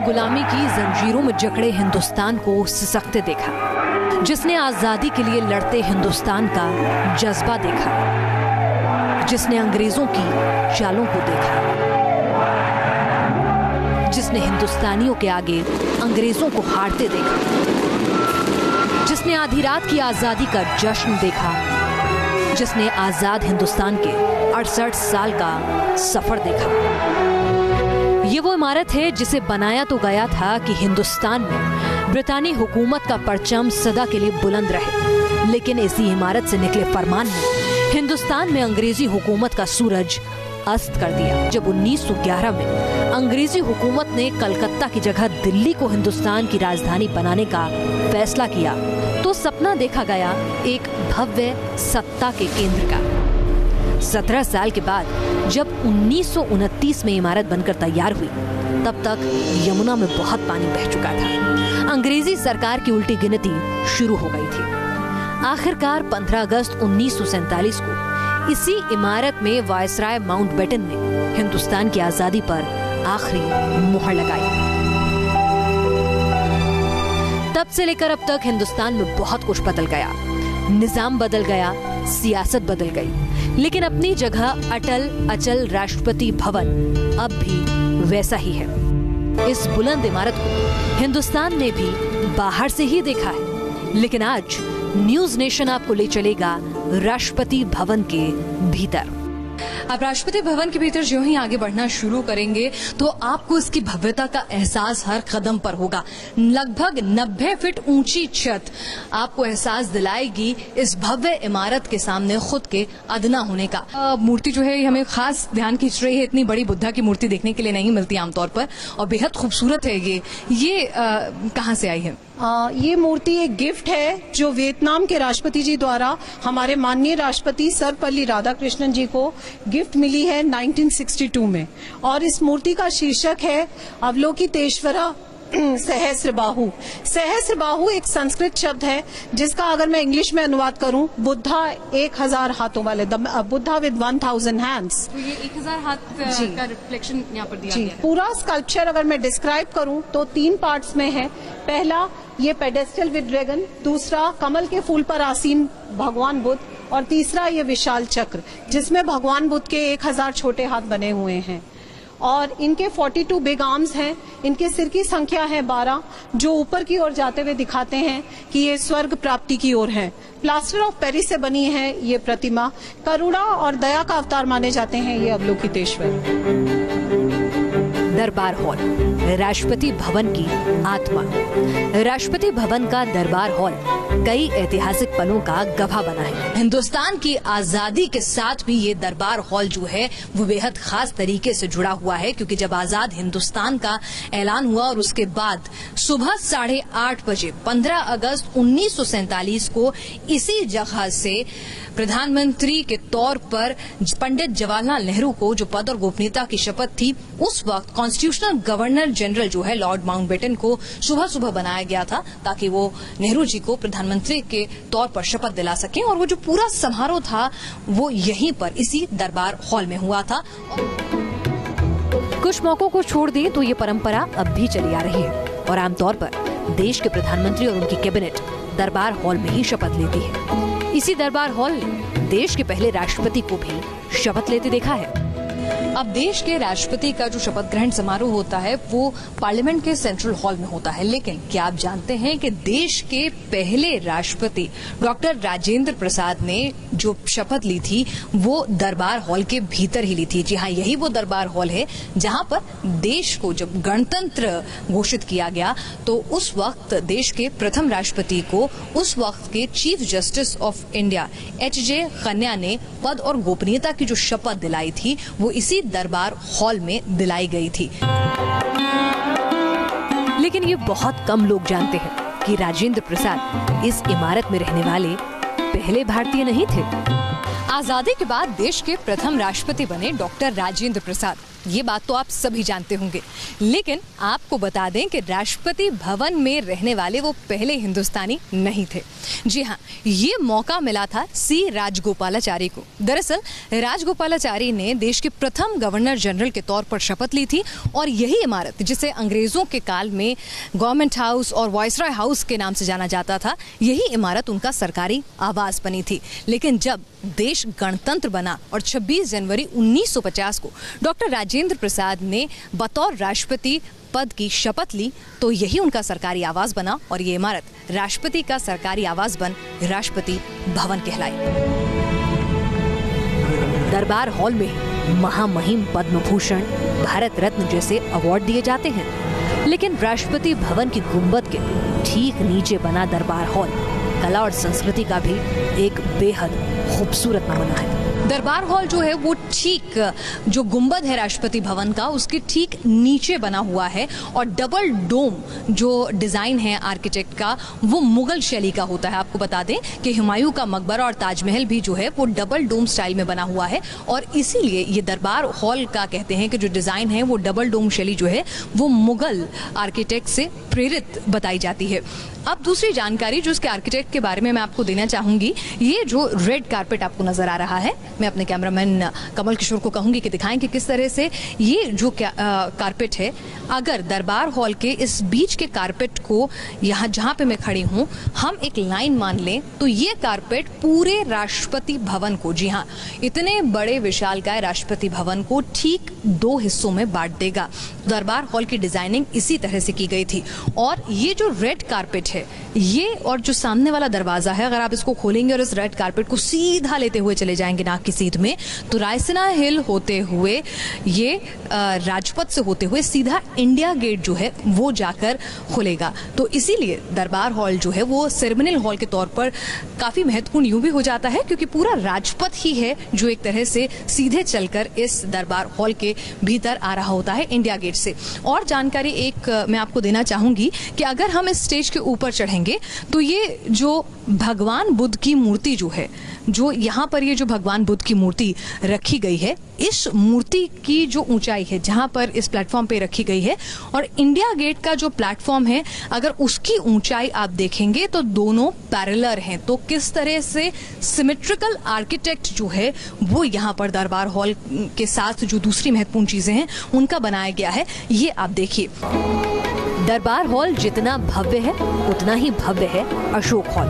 गुलामी की जंजीरों में जकड़े हिंदुस्तान को सिसकते देखा, जिसने आजादी के लिए लड़ते हिंदुस्तान का जज्बा देखा, जिसने अंग्रेजों की चालों को देखा, जिसने हिंदुस्तानियों के आगे अंग्रेजों को हारते देखा, जिसने आधी रात की आजादी का जश्न देखा, जिसने आजाद हिंदुस्तान के 68 साल का सफर देखा। ये वो इमारत है जिसे बनाया तो गया था कि हिंदुस्तान में ब्रितानी हुकूमत का परचम सदा के लिए बुलंद रहे, लेकिन इसी इमारत से निकले फरमान ने हिंदुस्तान में अंग्रेजी हुकूमत का सूरज अस्त कर दिया। जब 1911 में अंग्रेजी हुकूमत ने कलकत्ता की जगह दिल्ली को हिंदुस्तान की राजधानी बनाने का फैसला किया, तो सपना देखा गया एक भव्य सत्ता के केंद्र का। 17 साल के बाद जब 1929 में इमारत बनकर तैयार हुई, तब तक यमुना में बहुत पानी बह चुका था। अंग्रेजी सरकार की उल्टी गिनती शुरू हो गई थी। आखिरकार 15 अगस्त 1947 को इसी इमारत में वायसराय माउंटबेटन ने हिंदुस्तान की आजादी पर आखिरी मुहर लगाई। तब से लेकर अब तक हिंदुस्तान में बहुत कुछ बदल गया, निजाम बदल गया, सियासत बदल गई, लेकिन अपनी जगह अटल अचल राष्ट्रपति भवन अब भी वैसा ही है। इस बुलंद इमारत को हिंदुस्तान ने भी बाहर से ही देखा है, लेकिन आज न्यूज नेशन आपको ले चलेगा राष्ट्रपति भवन के भीतर। आप राष्ट्रपति भवन के भीतर जो ही आगे बढ़ना शुरू करेंगे तो आपको इसकी भव्यता का एहसास हर कदम पर होगा। लगभग 90 फीट ऊंची छत आपको एहसास दिलाएगी इस भव्य इमारत के सामने खुद के अदना होने का। मूर्ति जो है हमें खास ध्यान खींच रही है। इतनी बड़ी बुद्धा की मूर्ति देखने के लिए नहीं मिलती आमतौर पर, और बेहद खूबसूरत है ये कहाँ से आई है? ये मूर्ति एक गिफ्ट है जो वियतनाम के राष्ट्रपति जी द्वारा हमारे माननीय राष्ट्रपति सर्वपल्ली राधाकृष्णन जी को गिफ्ट मिली है 1962 में, और इस मूर्ति का शीर्षक है अवलोकितेश्वरा सहस्रबाहु। सहस्रबाहु एक संस्कृत शब्द है जिसका अगर मैं इंग्लिश में अनुवाद करूं, बुद्धा 1000 हाथों वाले, बुद्धा विद 1000 हैंड्स। तो ये 1000 हाथ का रिफ्लेक्शन यहाँ पर दिया गया है। पूरा स्कल्पचर अगर मैं डिस्क्राइब करूं तो 3 पार्ट्स में है। पहला ये पेडेस्टल विद ड्रैगन, दूसरा कमल के फूल पर आसीन भगवान बुद्ध, और तीसरा ये विशाल चक्र जिसमें भगवान बुद्ध के 1000 छोटे हाथ बने हुए हैं, और इनके 42 बिग आर्म्स हैं। इनके सिर की संख्या है 12, जो ऊपर की ओर जाते हुए दिखाते हैं कि ये स्वर्ग प्राप्ति की ओर है। प्लास्टर ऑफ पेरिस से बनी है ये प्रतिमा। करुणा और दया का अवतार माने जाते हैं ये अवलोकितेश्वर। दरबार हॉल, राष्ट्रपति भवन की आत्मा। राष्ट्रपति भवन का दरबार हॉल कई ऐतिहासिक पलों का गवाह बना है। हिंदुस्तान की आजादी के साथ भी ये दरबार हॉल जो है वो बेहद खास तरीके से जुड़ा हुआ है, क्योंकि जब आजाद हिंदुस्तान का ऐलान हुआ और उसके बाद सुबह 8:30 बजे 15 अगस्त 1947 को इसी जगह से प्रधानमंत्री के तौर पर पंडित जवाहरलाल नेहरू को जो पद और गोपनीयता की शपथ थी, उस वक्त कॉन्स्टिट्यूशनल गवर्नर जनरल जो है लॉर्ड माउंटबेटन को सुबह सुबह बनाया गया था, ताकि वो नेहरू जी को प्रधानमंत्री के तौर पर शपथ दिला सकें। और वो जो पूरा समारोह था वो यहीं पर इसी दरबार हॉल में हुआ था। कुछ मौकों को छोड़ दें तो ये परंपरा अब भी चली आ रही है, और आमतौर पर देश के प्रधानमंत्री और उनकी कैबिनेट दरबार हॉल में ही शपथ लेती है। इसी दरबार हॉल ने देश के पहले राष्ट्रपति को भी शपथ लेते देखा है। अब देश के राष्ट्रपति का जो शपथ ग्रहण समारोह होता है वो पार्लियामेंट के सेंट्रल हॉल में होता है, लेकिन क्या आप जानते हैं कि देश के पहले राष्ट्रपति डॉक्टर राजेंद्र प्रसाद ने जो शपथ ली थी वो दरबार हॉल के भीतर ही ली थी। जी हाँ, यही वो दरबार हॉल है जहां पर देश को जब गणतंत्र घोषित किया गया तो उस वक्त देश के प्रथम राष्ट्रपति को उस वक्त के chief justice of India H.J. Khanna ने पद और गोपनीयता की जो शपथ दिलाई थी वो इसी दरबार हॉल में दिलाई गई थी। लेकिन ये बहुत कम लोग जानते हैं कि राजेंद्र प्रसाद इस इमारत में रहने वाले पहले भारतीय नहीं थे। आजादी के बाद देश के प्रथम राष्ट्रपति बने डॉक्टर राजेंद्र प्रसाद। ये बात तो आप सभी जानते होंगे, लेकिन आपको बता दें कि राष्ट्रपति भवन में रहने वाले वो पहले हिंदुस्तानी नहीं थे। जी हाँ, ये मौका मिला था सी राजगोपालाचारी को। दरअसल राजगोपालाचारी ने देश के प्रथम गवर्नर जनरल के तौर पर शपथ ली थी और यही इमारत, जिसे अंग्रेजों के काल में गवर्नमेंट हाउस और वायसराय हाउस के नाम से जाना जाता था, यही इमारत उनका सरकारी आवास बनी थी। लेकिन जब देश गणतंत्र बना और 26 जनवरी 1950 को डॉक्टर राजेंद्र प्रसाद ने बतौर राष्ट्रपति पद की शपथ ली, तो यही उनका सरकारी आवास बना और ये इमारत राष्ट्रपति का सरकारी आवास बन राष्ट्रपति भवन कहलाई। दरबार हॉल में महामहिम पद्म भूषण, भारत रत्न जैसे अवार्ड दिए जाते हैं, लेकिन राष्ट्रपति भवन की गुंबद के ठीक नीचे बना दरबार हॉल कला और संस्कृति का भी एक बेहद खूबसूरत नमूना है। दरबार हॉल जो है वो ठीक जो गुंबद है राष्ट्रपति भवन का, उसके ठीक नीचे बना हुआ है और डबल डोम जो डिजाइन है आर्किटेक्ट का, वो मुगल शैली का होता है। आपको बता दें कि हुमायूं का मकबरा और ताजमहल भी जो है वो डबल डोम स्टाइल में बना हुआ है और इसीलिए ये दरबार हॉल का कहते हैं कि जो डिजाइन है वो डबल डोम शैली जो है वो मुगल आर्किटेक्ट से प्रेरित बताई जाती है। अब दूसरी जानकारी जो इसके आर्किटेक्ट के बारे में मैं आपको देना चाहूंगी, ये जो रेड कारपेट आपको नजर आ रहा है, मैं अपने कैमरामैन कमल किशोर को कहूंगी कि दिखाएं कि किस तरह से ये जो कारपेट है, अगर दरबार हॉल के इस बीच के कारपेट को यहाँ जहाँ पे मैं खड़ी हूँ हम एक लाइन मान लें तो ये कारपेट पूरे राष्ट्रपति भवन को, जी हाँ, इतने बड़े विशालकाय राष्ट्रपति भवन को ठीक 2 हिस्सों में बांट देगा। दरबार हॉल की डिजाइनिंग इसी तरह से की गई थी और ये जो रेड कारपेट है, ये और जो सामने वाला दरवाजा है, अगर आप इसको खोलेंगे और इस रेड कारपेट को सीधा लेते हुए चले जाएंगे नाक की सीध में, तो रायसीना हिल होते हुए ये राजपथ से होते हुए सीधा इंडिया गेट जो है वो जाकर खुलेगा। तो इसीलिए दरबार हॉल जो है वो सेरेमनियल हॉल के तौर पर काफी महत्वपूर्ण यूं भी हो जाता है क्योंकि पूरा राजपथ ही है जो एक तरह से सीधे चलकर इस दरबार हॉल के भीतर आ रहा होता है इंडिया गेट से। और जानकारी एक मैं आपको देना चाहूंगी कि अगर हम इस स्टेज के ऊपर चढ़ेंगे तो ये जो भगवान बुद्ध की मूर्ति जो है, जो यहाँ पर ये जो भगवान बुद्ध की मूर्ति रखी गई है, इस मूर्ति की जो ऊंचाई है जहाँ पर इस प्लेटफॉर्म पे रखी गई है और इंडिया गेट का जो प्लेटफॉर्म है, अगर उसकी ऊंचाई आप देखेंगे तो दोनों पैरेलल हैं। तो किस तरह से सिमेट्रिकल आर्किटेक्ट जो है वो यहाँ पर दरबार हॉल के साथ जो दूसरी महत्वपूर्ण चीजें हैं उनका बनाया गया है, ये आप देखिए। दरबार हॉल जितना भव्य है उतना ही भव्य है अशोक हॉल।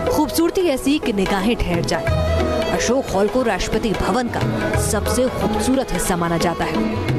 खूबसूरती ऐसी कि निगाहें ठहर जाए। अशोक हॉल को राष्ट्रपति भवन का सबसे खूबसूरत हिस्सा माना जाता है।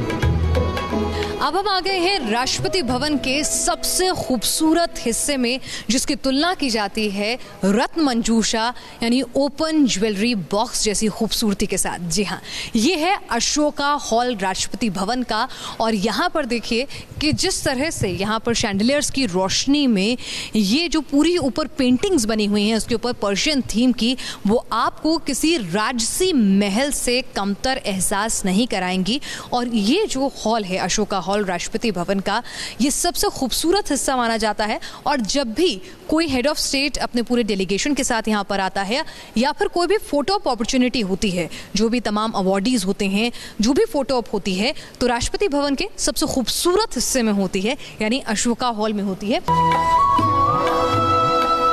अब हम आ गए हैं राष्ट्रपति भवन के सबसे खूबसूरत हिस्से में, जिसकी तुलना की जाती है रत्न मंजूषा यानी ओपन ज्वेलरी बॉक्स जैसी खूबसूरती के साथ। जी हाँ, ये है अशोका हॉल राष्ट्रपति भवन का और यहाँ पर देखिए कि जिस तरह से यहाँ पर शैंडलियर्स की रोशनी में ये जो पूरी ऊपर पेंटिंग्स बनी हुई हैं उसके ऊपर पर्शियन थीम की, वो आपको किसी राजसी महल से कमतर एहसास नहीं कराएंगी। और ये जो हॉल है अशोका हॉल राष्ट्रपति भवन का, ये सबसे खूबसूरत हिस्सा माना जाता है। और जब भी कोई हेड ऑफ स्टेट अपने पूरे डेलीगेशन के साथ यहाँ पर आता है या फिर कोई भी फोटो ऑप अपॉर्चुनिटी होती है, जो भी तमाम अवार्डीज होते हैं, जो भी फोटो ऑप होती है, तो राष्ट्रपति भवन के सबसे खूबसूरत हिस्से में होती है, यानी अशोका हॉल में होती है।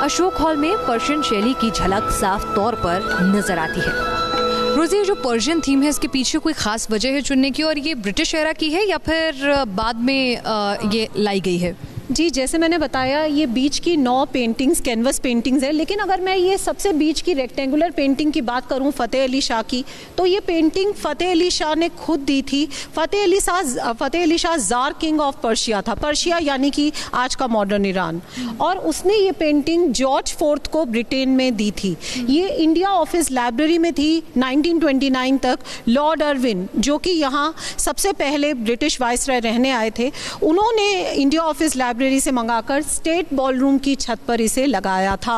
अशोक हॉल में पर्शियन शैली की झलक साफ तौर पर नजर आती है। रोजी, जो पर्शियन थीम है इसके पीछे कोई खास वजह है चुनने की, और ये ब्रिटिश एरा की है या फिर बाद में ये लाई गई है? जी, जैसे मैंने बताया ये बीच की 9 पेंटिंग्स कैनवस पेंटिंग्स है, लेकिन अगर मैं ये सबसे बीच की रेक्टेंगुलर पेंटिंग की बात करूं फतेह अली शाह की, तो ये पेंटिंग फतेह अली शाह ने खुद दी थी। फतेह अली शाह जार किंग ऑफ पर्शिया था, पर्शिया यानी कि आज का मॉडर्न ईरान, और उसने ये पेंटिंग जॉर्ज 4th को ब्रिटेन में दी थी। ये इंडिया ऑफिस लाइब्रेरी में थी 1929 तक। लॉर्ड अर्विन, जो कि यहाँ सबसे पहले ब्रिटिश वाइसराय रहने आए थे, उन्होंने इंडिया ऑफिस लाइब्रेरी से मंगाकर स्टेट बॉलरूम की छत पर इसे लगाया था।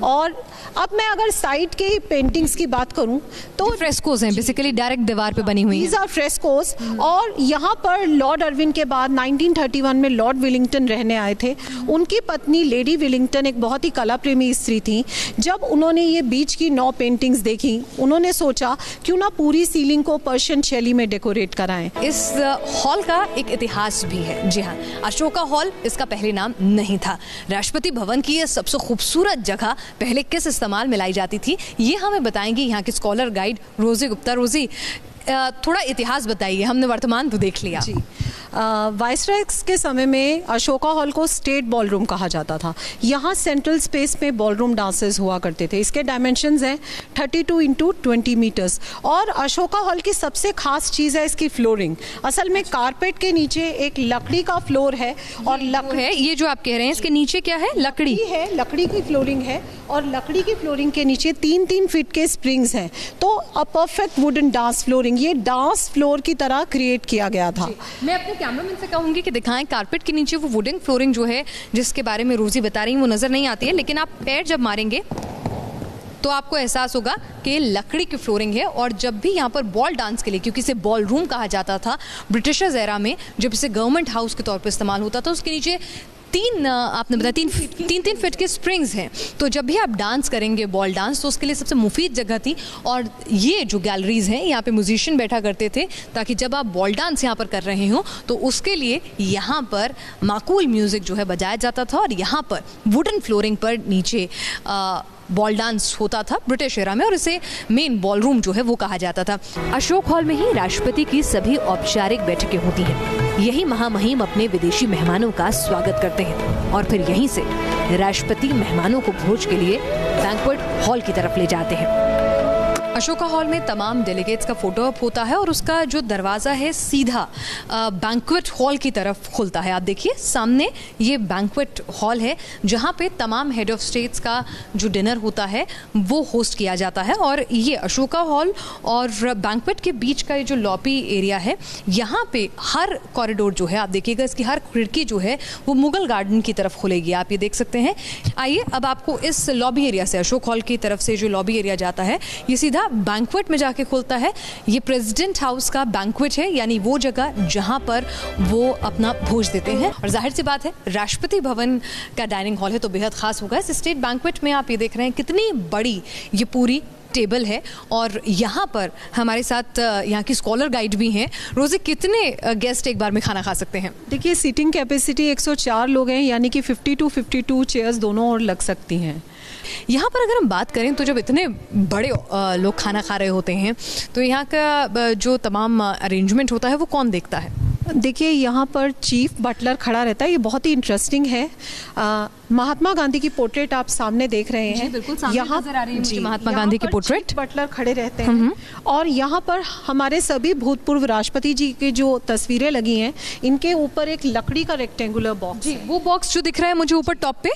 और अब मैं अगर साइड के पेंटिंग्स की बात करूं तो फ्रेस्कोस हैं, बेसिकली डायरेक्ट दीवार पे बनी हुई दीज आर फ्रेस्कोस। और यहाँ पर लॉर्ड अर्विन के बाद 1931 में लॉर्ड विलिंगटन रहने आए थे। उनकी पत्नी लेडी विलिंगटन एक बहुत ही कला प्रेमी स्त्री थी। जब उन्होंने ये बीच की 9 पेंटिंग्स देखी, उन्होंने सोचा क्यों ना पूरी सीलिंग को पर्शियन शैली में डेकोरेट कराएं। इस हॉल का एक इतिहास भी है। जी हाँ, अशोका हॉल इसका पहले नाम नहीं था। राष्ट्रपति भवन की ये सबसे खूबसूरत जगह पहले किस इस्तेमाल में लाई जाती थी, ये हमें बताएंगे यहाँ की स्कॉलर गाइड रोजी गुप्ता। रोजी, थोड़ा इतिहास बताइए, हमने वर्तमान तो देख लिया। जी, वाइसरायस के समय में अशोका हॉल को स्टेट बॉलरूम कहा जाता था। यहाँ सेंट्रल स्पेस में बॉलरूम डांसेस हुआ करते थे। इसके डायमेंशंस हैं 32 × 20 मीटर्स। और अशोका हॉल की सबसे खास चीज़ है इसकी फ्लोरिंग। असल में कारपेट के नीचे एक लकड़ी का फ्लोर है। और लकड़ी है ये जो आप कह रहे हैं, इसके नीचे क्या है? लकड़ी है, लकड़ी की फ्लोरिंग है। और लकड़ी की फ्लोरिंग के नीचे 3-3 फीट के स्प्रिंग्स हैं। तो a perfect wooden dance flooring, ये डांस फ्लोर की तरह क्रिएट किया गया था। मैं अपने कैमरामैन से कहूंगी कि दिखाएं कारपेट के नीचे वो वुडन फ्लोरिंग जो है, जिसके बारे में रोजी बता रही है, वो नजर नहीं आती है, लेकिन आप पैर जब मारेंगे तो आपको एहसास होगा कि लकड़ी की फ्लोरिंग है। और जब भी यहाँ पर बॉल डांस के लिए, क्योंकि इसे बॉल रूम कहा जाता था ब्रिटिशर्स एरा में, जब इसे गवर्नमेंट हाउस के तौर पर इस्तेमाल होता था, उसके नीचे आपने बताया 3 फीट के स्प्रिंग्स हैं। तो जब भी आप डांस करेंगे बॉल डांस, तो उसके लिए सबसे मुफीद जगह थी। और ये जो गैलरीज हैं, यहाँ पे म्यूजिशियन बैठा करते थे, ताकि जब आप बॉल डांस यहाँ पर कर रहे हो तो उसके लिए यहाँ पर माकूल म्यूजिक जो है बजाया जाता था। और यहाँ पर वुडन फ्लोरिंग पर नीचे बॉल डांस होता था ब्रिटिश एरा में, और इसे मेन बॉल रूम जो है वो कहा जाता था। अशोक हॉल में ही राष्ट्रपति की सभी औपचारिक बैठकें होती हैं। यही महामहिम अपने विदेशी मेहमानों का स्वागत करते हैं और फिर यहीं से राष्ट्रपति मेहमानों को भोज के लिए बैंक्वेट हॉल की तरफ ले जाते हैं। अशोका हॉल में तमाम डेलीगेट्स का फोटो अप होता है और उसका जो दरवाज़ा है सीधा बैंक्वेट हॉल की तरफ खुलता है। आप देखिए सामने ये बैंक्वेट हॉल है, जहाँ पे तमाम हेड ऑफ स्टेट्स का जो डिनर होता है वो होस्ट किया जाता है। और ये अशोका हॉल और बैंक्वेट के बीच का ये जो लॉबी एरिया है, यहाँ पे हर कॉरिडोर जो है, आप देखिएगा इसकी हर खिड़की जो है वो मुगल गार्डन की तरफ खुलेगी। आप ये देख सकते हैं। आइए अब आपको इस लॉबी एरिया से, अशोक हॉल की तरफ से जो लॉबी एरिया जाता है, ये सीधा बैंक्वेट में जाके खुलता है। ये प्रेसिडेंट हाउस का बैंक्वेट है, यानी वो जगह जहां पर वो अपना भोज देते हैं। और जाहिर सी बात है, राष्ट्रपति भवन का डाइनिंग हॉल है तो बेहद खास होगा। इस स्टेट बैंक्वेट में आप ये देख रहे हैं कितनी बड़ी ये पूरी टेबल है। और यहाँ पर हमारे साथ यहाँ की स्कॉलर गाइड भी हैं। रोज़ी, कितने गेस्ट एक बार में खाना खा सकते हैं? देखिए, सीटिंग कैपेसिटी 104 लोग हैं, यानी कि 50 to 52 चेयर्स दोनों ओर लग सकती हैं। यहाँ पर अगर हम बात करें तो जब इतने बड़े लोग खाना खा रहे होते हैं तो यहाँ का जो तमाम अरेंजमेंट होता है वो कौन देखता है? देखिए, यहाँ पर चीफ बटलर खड़ा रहता है। ये बहुत ही इंटरेस्टिंग है। महात्मा गांधी की पोर्ट्रेट आप सामने देख रहे हैं। बिल्कुल यहाँ नजर आ रही है मुझे महात्मा गांधी की पोर्ट्रेट। बटलर खड़े रहते हैं और यहाँ पर हमारे सभी भूतपूर्व राष्ट्रपति जी की जो तस्वीरें लगी हैं, इनके ऊपर एक लकड़ी का रेक्टेंगुलर बॉक्स जी, वो बॉक्स जो दिख रहा है मुझे ऊपर टॉप पे,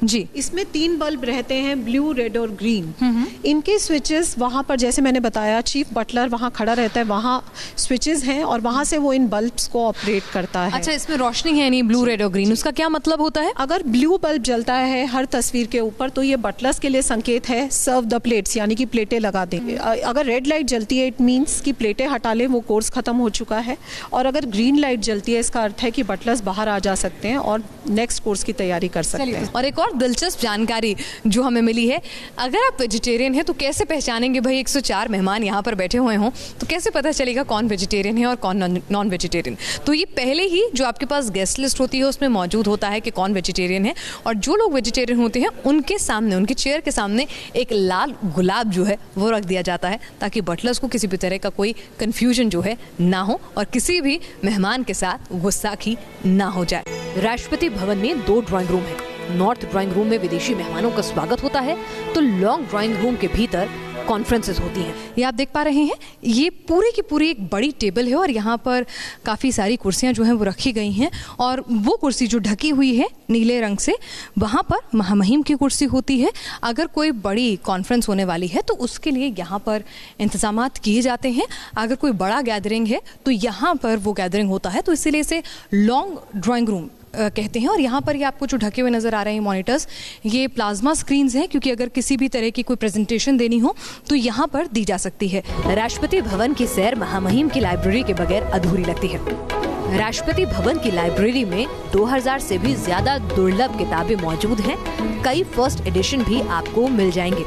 जी इसमें 3 बल्ब रहते हैं, ब्लू, रेड और ग्रीन। इनके स्विचेस वहाँ पर, जैसे मैंने बताया, चीफ बटलर वहाँ खड़ा रहता है, वहाँ स्विचेस हैं और वहाँ से वो इन बल्ब्स को ऑपरेट करता है। अच्छा, इसमें रोशनी है नहीं, ब्लू, रेड और ग्रीन, उसका क्या मतलब होता है? अगर ब्लू बल्ब जलता है हर तस्वीर के ऊपर तो ये बटलर्स के लिए संकेत है, सर्व द प्लेट्स, यानी कि प्लेटें लगा देंगे। अगर रेड लाइट जलती है, इट मींस कि प्लेटें हटा लें, वो कोर्स खत्म हो चुका है। और अगर ग्रीन लाइट जलती है, इसका अर्थ है कि बटलर्स बाहर आ जा सकते हैं और नेक्स्ट कोर्स की तैयारी कर सकते हैं। और एक और दिलचस्प जानकारी जो हमें मिली है, अगर आप वेजिटेरियन हैं तो कैसे पहचानेंगे? भाई 104 मेहमान यहाँ पर बैठे हुए हों तो कैसे पता चलेगा कौन वेजिटेरियन है और कौन नॉन वेजिटेरियन? तो ये पहले ही जो आपके पास गेस्ट लिस्ट होती है उसमें मौजूद होता है कि कौन वेजिटेरियन है। और जो लोग वेजिटेरियन होते हैं उनके सामने, उनके चेयर के सामने एक लाल गुलाब जो है वो रख दिया जाता है, ताकि बटलर्स को किसी भी तरह का कोई कंफ्यूजन जो है ना हो और किसी भी मेहमान के साथ गुस्साखी ना हो जाए। राष्ट्रपति भवन में 2 ड्राइंग रूम है। नॉर्थ ड्राइंग रूम में विदेशी मेहमानों का स्वागत होता है, तो लॉन्ग ड्राइंग रूम के भीतर कॉन्फ्रेंसेस होती हैं। ये आप देख पा रहे हैं, ये पूरी की पूरी एक बड़ी टेबल है और यहाँ पर काफ़ी सारी कुर्सियाँ जो हैं वो रखी गई हैं। और वो कुर्सी जो ढकी हुई है नीले रंग से, वहाँ पर महामहिम की कुर्सी होती है। अगर कोई बड़ी कॉन्फ्रेंस होने वाली है तो उसके लिए यहाँ पर इंतजामात किए जाते हैं। अगर कोई बड़ा गैदरिंग है तो यहाँ पर वो गैदरिंग होता है, तो इसीलिए इसे लॉन्ग ड्राइंग रूम कहते हैं। और यहाँ पर ये आपको जो ढके हुए नजर आ रहे हैं मॉनिटर्स, ये प्लाज्मा स्क्रीन्स हैं, क्योंकि अगर किसी भी तरह की कोई प्रेजेंटेशन देनी हो तो यहाँ पर दी जा सकती है। राष्ट्रपति भवन की सैर महामहिम की लाइब्रेरी के बगैर अधूरी लगती है। राष्ट्रपति भवन की लाइब्रेरी में 2000 से भी ज्यादा दुर्लभ किताबें मौजूद हैं। कई फर्स्ट एडिशन भी आपको मिल जाएंगे।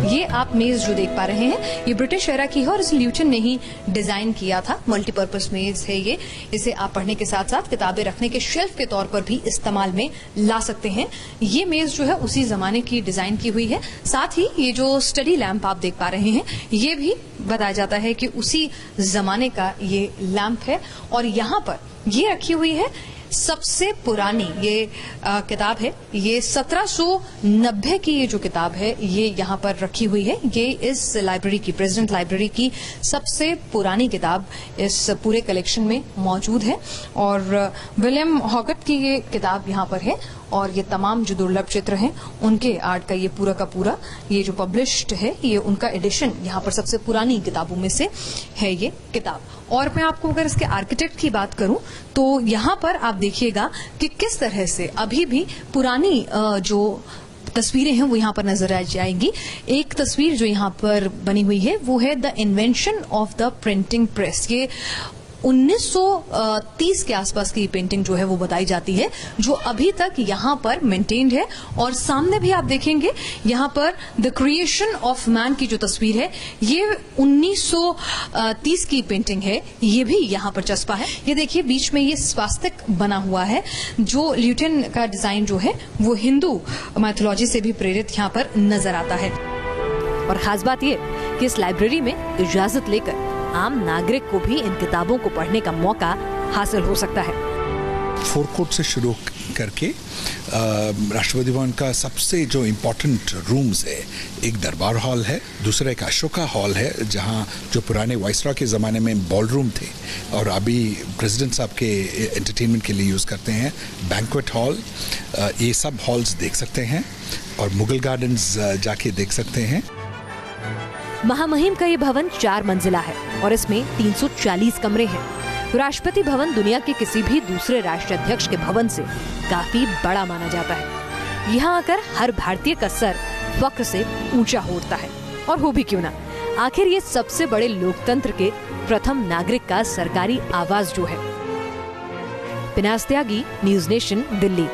ये आप मेज जो देख पा रहे हैं, ये ब्रिटिश एरा की है और इसे ल्यूटन ने ही डिजाइन किया था। मल्टीपर्पज मेज है ये। इसे आप पढ़ने के साथ साथ किताबें रखने के शेल्फ के तौर पर भी इस्तेमाल में ला सकते हैं। ये मेज जो है उसी जमाने की डिजाइन की हुई है। साथ ही ये जो स्टडी लैंप आप देख पा रहे हैं, ये भी बताया जाता है कि उसी जमाने का ये लैंप है। और यहाँ पर ये रखी हुई है सबसे पुरानी ये किताब है। ये 1790 की ये जो किताब है ये यहाँ पर रखी हुई है। ये इस लाइब्रेरी की, प्रेसिडेंट लाइब्रेरी की सबसे पुरानी किताब इस पूरे कलेक्शन में मौजूद है। और विलियम हॉगट की ये किताब यहाँ पर है। और ये तमाम जो दुर्लभ चित्र हैं उनके आर्ट का ये पूरा का पूरा ये जो पब्लिश्ड है, ये उनका एडिशन यहाँ पर सबसे पुरानी किताबों में से है ये किताब। और मैं आपको अगर इसके आर्किटेक्ट की बात करूं तो यहाँ पर आप देखिएगा कि किस तरह से अभी भी पुरानी जो तस्वीरें हैं वो यहाँ पर नजर आ जाएंगी। एक तस्वीर जो यहाँ पर बनी हुई है वो है the invention of the printing press. ये 1930 के आसपास की पेंटिंग जो है वो बताई जाती है, जो अभी तक यहाँ पर मेंटेन्ड है। और सामने भी आप देखेंगे यहाँ पर द क्रिएशन ऑफ मैन की जो तस्वीर है, ये 1930 की पेंटिंग है। ये भी यहाँ पर चस्पा है। ये देखिए बीच में ये स्वास्तिक बना हुआ है, जो ल्यूटन का डिजाइन जो है वो हिंदू मैथोलॉजी से भी प्रेरित यहाँ पर नजर आता है। और खास बात ये कि इस लाइब्रेरी में इजाजत लेकर आम नागरिक को भी इन किताबों को पढ़ने का मौका हासिल हो सकता है। फोरकोर्ट से शुरू करके राष्ट्रपति भवन का सबसे जो इम्पोर्टेंट रूम्स है, एक दरबार हॉल है, दूसरा एक अशोका हॉल है, जहां जो पुराने वाइसरॉय के ज़माने में बॉल रूम थे और अभी प्रेसिडेंट साहब के एंटरटेनमेंट के लिए यूज़ करते हैं, बैंक्वेट हॉल, ये सब हॉल्स देख सकते हैं। और मुगल गार्डन्स जाके देख सकते हैं। महामहिम का ये भवन 4 मंजिला है और इसमें 340 कमरे हैं। राष्ट्रपति भवन दुनिया के किसी भी दूसरे राष्ट्राध्यक्ष के भवन से काफी बड़ा माना जाता है। यहाँ आकर हर भारतीय का सर फख्र से ऊंचा हो उठता है। और हो भी क्यों ना, आखिर ये सबसे बड़े लोकतंत्र के प्रथम नागरिक का सरकारी आवाज जो है। पिनास त्यागी, न्यूज़ नेशन, दिल्ली।